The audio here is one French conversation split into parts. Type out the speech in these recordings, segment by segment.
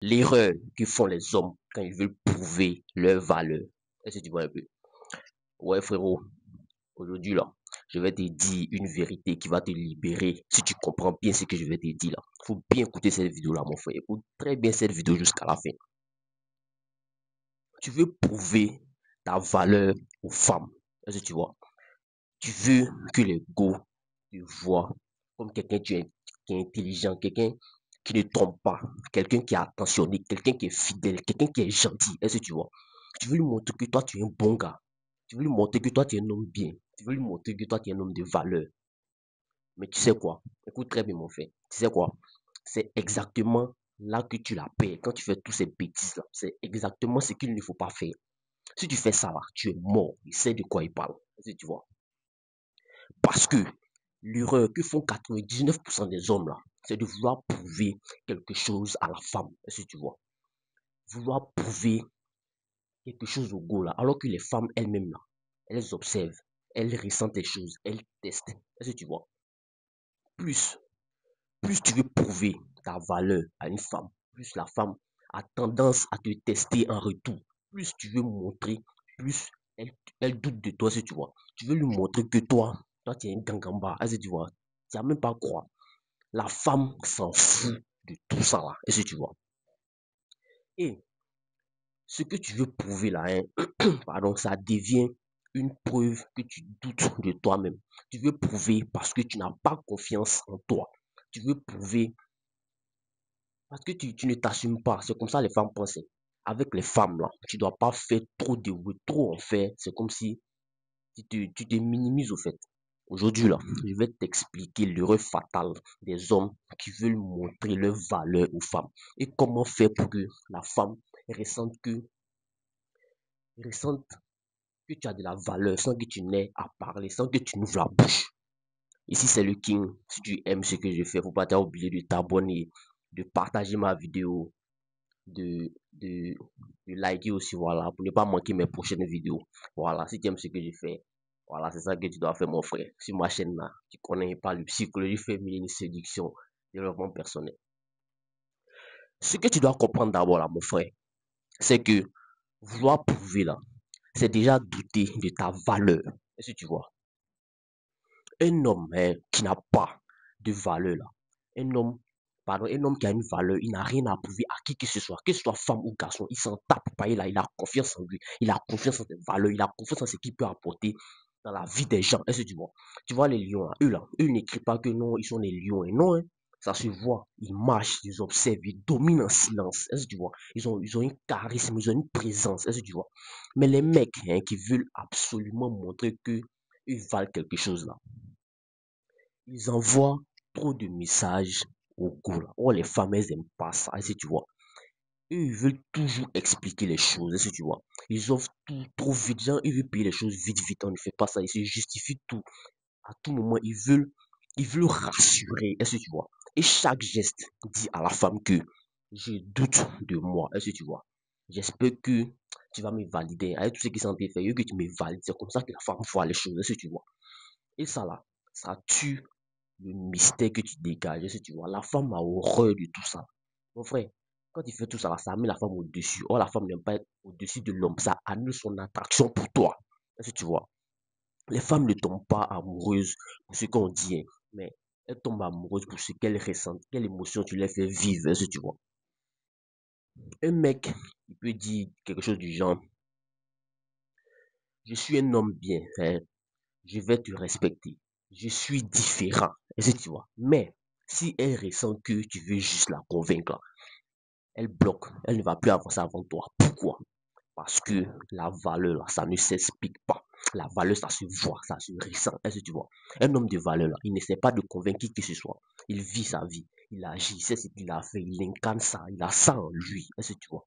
l'erreur que font les hommes quand ils veulent prouver leur valeur. Est-ce que tu vois un peu? Ouais, frérot, aujourd'hui, là, je vais te dire une vérité qui va te libérer si tu comprends bien ce que je vais te dire, là. Faut bien écouter cette vidéo-là, mon frère. Écoute très bien cette vidéo jusqu'à la fin. Tu veux prouver ta valeur aux femmes. Est-ce que tu vois? Tu veux que les go te voient comme quelqu'un qui est intelligent, quelqu'un qui ne trompe pas, quelqu'un qui est attentionné, quelqu'un qui est fidèle, quelqu'un qui est gentil. Est-ce que tu vois? Tu veux lui montrer que toi, tu es un bon gars. Tu veux lui montrer que toi, tu es un homme bien. Tu veux lui montrer que toi, tu es un homme de valeur. Mais tu sais quoi? Écoute très bien, mon frère. Tu sais quoi? C'est exactement là que tu la perds quand tu fais tous ces bêtises-là. C'est exactement ce qu'il ne faut pas faire. Si tu fais ça là, tu es mort. Il sait de quoi il parle. Est-ce que tu vois? Parce que l'erreur que font 99% des hommes là, c'est de vouloir prouver quelque chose à la femme. Est-ce que tu vois? Vouloir prouver quelque chose au go là. Alors que les femmes elles-mêmes là, elles observent, elles ressentent les choses, elles testent. Est-ce que tu vois? Plus, plus tu veux prouver ta valeur à une femme, plus la femme a tendance à te tester en retour. Plus tu veux montrer, plus elle doute de toi, si tu vois. Tu veux lui montrer que toi tu es un gangamba, est-ce que tu vois. Tu n'as même pas quoi. La femme s'en fout de tout ça là, est-ce que tu vois. Et ce que tu veux prouver là, hein, pardon, ça devient une preuve que tu doutes de toi-même. Tu veux prouver parce que tu n'as pas confiance en toi. Tu veux prouver parce que tu ne t'assumes pas. C'est comme ça les femmes pensent. Avec les femmes, là, tu ne dois pas faire trop de bruit, trop en fait. C'est comme si tu te minimises au fait. Aujourd'hui, là, je vais t'expliquer l'erreur fatale des hommes qui veulent montrer leur valeur aux femmes. Et comment faire pour que la femme ressente que tu as de la valeur sans que tu n'aies à parler, sans que tu n'ouvres la bouche. Ici, c'est le King. Si tu aimes ce que je fais, faut pas t'oublier de t'abonner, de partager ma vidéo, de liker aussi, voilà, pour ne pas manquer mes prochaines vidéos. Voilà, si tu aimes ce que je fais, voilà, c'est ça que tu dois faire, mon frère. Sur ma chaîne là, tu connais pas le psychologie féminine, séduction, développement personnel. Ce que tu dois comprendre d'abord là, mon frère, c'est que vouloir prouver là, c'est déjà douter de ta valeur. Est-ce que tu vois? Un homme hein, qui n'a pas de valeur là, un homme, pardon, un homme qui a une valeur, il n'a rien à prouver à qui que ce soit femme ou garçon, il s'en tape pas, il a confiance en lui, il a confiance en ses valeurs, il a confiance en ce qu'il peut apporter dans la vie des gens. Est-ce que tu vois? Tu vois les lions là, eux n'écrivent pas que non, ils sont des lions, et non, hein, ça se voit, ils marchent, ils observent, ils dominent en silence. Est-ce que tu vois? Ils ont une charisme, ils ont une présence. Est-ce que tu vois? Mais les mecs hein, qui veulent absolument montrer que ils valent quelque chose là, ils envoient trop de messages au go là. Oh, les femmes, elles aiment pas ça, est-ce que tu vois. Eux, ils veulent toujours expliquer les choses, est-ce que tu vois. Ils offrent tout trop vite, genre, ils veulent payer les choses vite, vite, on ne fait pas ça, ils se justifient tout. À tout moment, ils veulent rassurer, est-ce que tu vois. Et chaque geste dit à la femme que je doute de moi, est-ce que tu vois. J'espère que tu vas me valider. Avec tout ce qui s'en fait, que tu me valides. C'est comme ça que la femme voit les choses, est-ce que tu vois. Et ça là, ça tue le mystère que tu dégages. Si tu vois, la femme a horreur de tout ça. Mon frère, quand tu fais tout ça, ça met la femme au-dessus. Or, la femme n'aime pas être au-dessus de l'homme. Ça annule son attraction pour toi. Est-ce que tu vois? Les femmes ne tombent pas amoureuses pour ce qu'on dit, hein, mais elles tombent amoureuses pour ce qu'elles ressentent, quelle émotion tu les fais vivre. Est-ce que tu vois? Un mec, il peut dire quelque chose du genre, je suis un homme bien, hein, je vais te respecter. Je suis différent. Est-ce que tu vois? Mais si elle ressent que tu veux juste la convaincre, elle bloque. Elle ne va plus avancer avant toi. Pourquoi? Parce que la valeur, là, ça ne s'explique pas. La valeur, ça se voit, ça se ressent. Est-ce que tu vois? Un homme de valeur, là, il n'essaie pas de convaincre qui que ce soit. Il vit sa vie. Il agit, il sait ce qu'il a fait. Il incarne ça. Il a ça en lui. Est-ce que tu vois?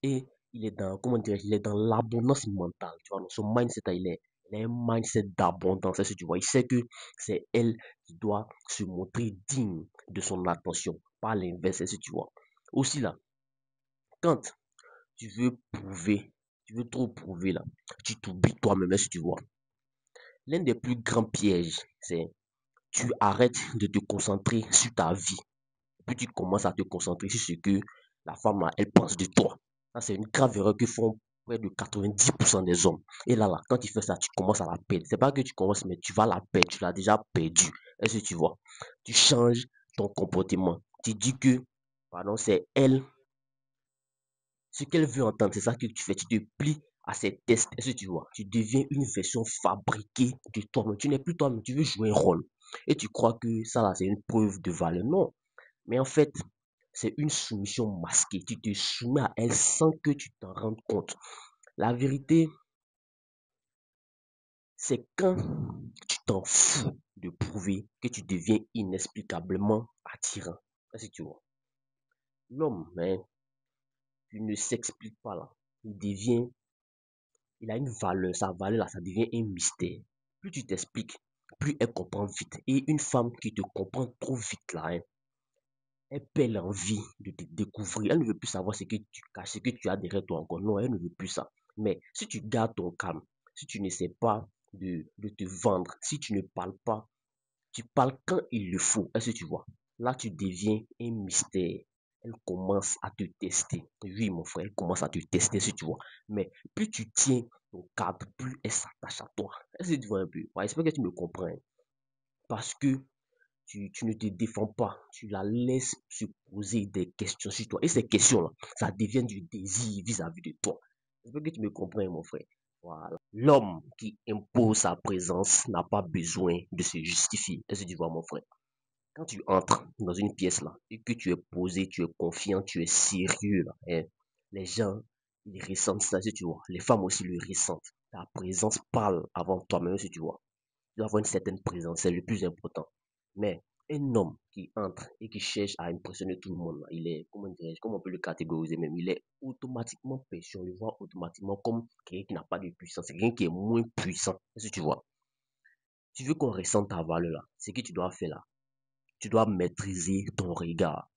Et il est dans, comment dire, il est dans l'abondance mentale. Tu vois, dans son mindset, il a un mindset d'abondance. Est-ce que tu vois? Il sait que c'est elle qui doit se montrer digne de son attention. Pas l'inverse. Est-ce que tu vois? Aussi là, quand tu veux prouver, tu veux trop prouver là, tu t'oublies toi-même. Est-ce que tu vois? L'un des plus grands pièges, c'est tu arrêtes de te concentrer sur ta vie. Puis tu commences à te concentrer sur ce que La femme, là, elle pense de toi. Ça, c'est une grave erreur que font près de 90% des hommes. Et là, quand tu fais ça, tu commences à la perdre. C'est pas que tu commences, mais tu vas la perdre. Tu l'as déjà perdue. Est-ce que tu vois? Tu changes ton comportement. Tu dis que, pardon, c'est elle, ce qu'elle veut entendre, c'est ça que tu fais. Tu te plies à ses tests. Est-ce que tu vois? Tu deviens une version fabriquée de toi-même. Tu n'es plus toi-même. Tu veux jouer un rôle. Et tu crois que ça, là, c'est une preuve de valeur. Non. Mais en fait, c'est une soumission masquée. Tu te soumets à elle sans que tu t'en rendes compte. La vérité, c'est quand tu t'en fous de prouver que tu deviens inexplicablement attirant. Est-ce que tu vois? L'homme, hein, il ne s'explique pas là. Il devient, il a une valeur. Sa valeur là, ça devient un mystère. Plus tu t'expliques, plus elle comprend vite. Et une femme qui te comprend trop vite là, hein, elle perd l'envie de te découvrir. Elle ne veut plus savoir ce que tu caches, ce que tu as derrière toi encore. Non, elle ne veut plus ça. Mais si tu gardes ton calme, si tu n'essaies pas de te vendre, si tu ne parles pas, tu parles quand il le faut. Est-ce que tu vois? Là, tu deviens un mystère. Elle commence à te tester. Oui, mon frère, elle commence à te tester, si tu vois. Mais plus tu tiens ton cadre, plus elle s'attache à toi. Est-ce que tu vois un peu? Ouais, j'espère que tu me comprends, hein. Parce que tu ne te défends pas, tu la laisses se poser des questions sur toi. Et ces questions-là, ça devient du désir vis-à-vis de toi. J'espère que tu me comprends, mon frère. Voilà. L'homme qui impose sa présence n'a pas besoin de se justifier. Est-ce que tu vois, mon frère? Quand tu entres dans une pièce là et que tu es posé, tu es confiant, tu es sérieux là, hein, les gens, ils ressentent ça, si tu vois. Les femmes aussi le ressentent. Ta présence parle avant toi-même, si tu vois. Tu dois avoir une certaine présence, c'est le plus important. Mais un homme qui entre et qui cherche à impressionner tout le monde, là, il est, comment dirais-je, comment on peut le catégoriser même, il est automatiquement perçu, on le voit automatiquement comme quelqu'un qui n'a pas de puissance, c'est quelqu'un qui est moins puissant. Est-ce que tu vois? Tu veux qu'on ressente ta valeur là, ce que tu dois faire là, tu dois maîtriser ton regard,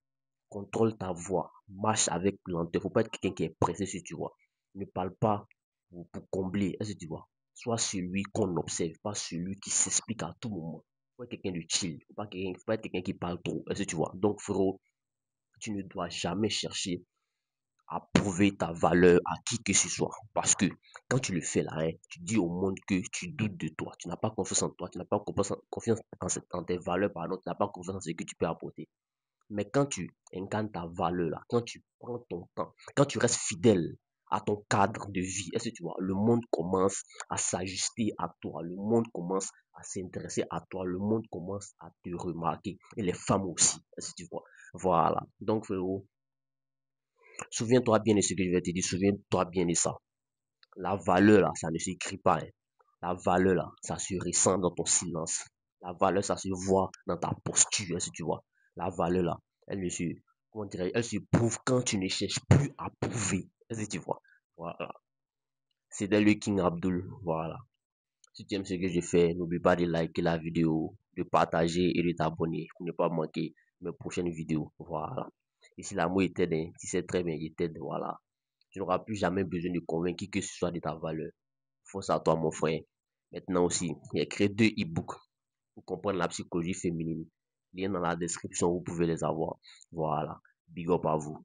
contrôle ta voix, marche avec lenteur. Faut pas être quelqu'un qui est pressé, si tu vois. Ne parle pas pour combler, est-ce que tu vois. Sois celui qu'on observe, pas celui qui s'explique à tout moment. Faut être quelqu'un de chill, faut pas être quelqu'un qui parle trop, est-ce que tu vois. Donc, frérot, tu ne dois jamais chercher à prouver ta valeur à qui que ce soit. Parce que quand tu le fais là, hein, tu dis au monde que tu doutes de toi, tu n'as pas confiance en toi, tu n'as pas confiance en tes valeurs, pardon, tu n'as pas confiance en ce que tu peux apporter. Mais quand tu incarnes ta valeur là, quand tu prends ton temps, quand tu restes fidèle à ton cadre de vie, est-ce que tu vois, le monde commence à s'ajuster à toi, le monde commence à s'intéresser à toi, le monde commence à te remarquer, et les femmes aussi, est-ce que tu vois. Voilà. Donc, frérot, souviens-toi bien de ce que je vais te dire, souviens-toi bien de ça. La valeur là, ça ne s'écrit pas, hein. La valeur là, ça se ressent dans ton silence. La valeur, ça se voit dans ta posture, si tu vois. La valeur là, elle ne se, comment dirais elle se prouve quand tu ne cherches plus à prouver. Si tu vois. Voilà. C'était le King Abdul. Voilà. Si tu aimes ce que je fais, n'oublie pas de liker la vidéo, de partager et de t'abonner pour ne pas manquer mes prochaines vidéos. Voilà. Et si l'amour est t'aide, hein, tu sais très bien, il t'aide. Voilà. Tu n'auras plus jamais besoin de convaincre qui que ce soit de ta valeur. Force à toi, mon frère. Maintenant aussi, il y a créé 2 e-books pour comprendre la psychologie féminine. Lien dans la description, vous pouvez les avoir. Voilà. Big up à vous.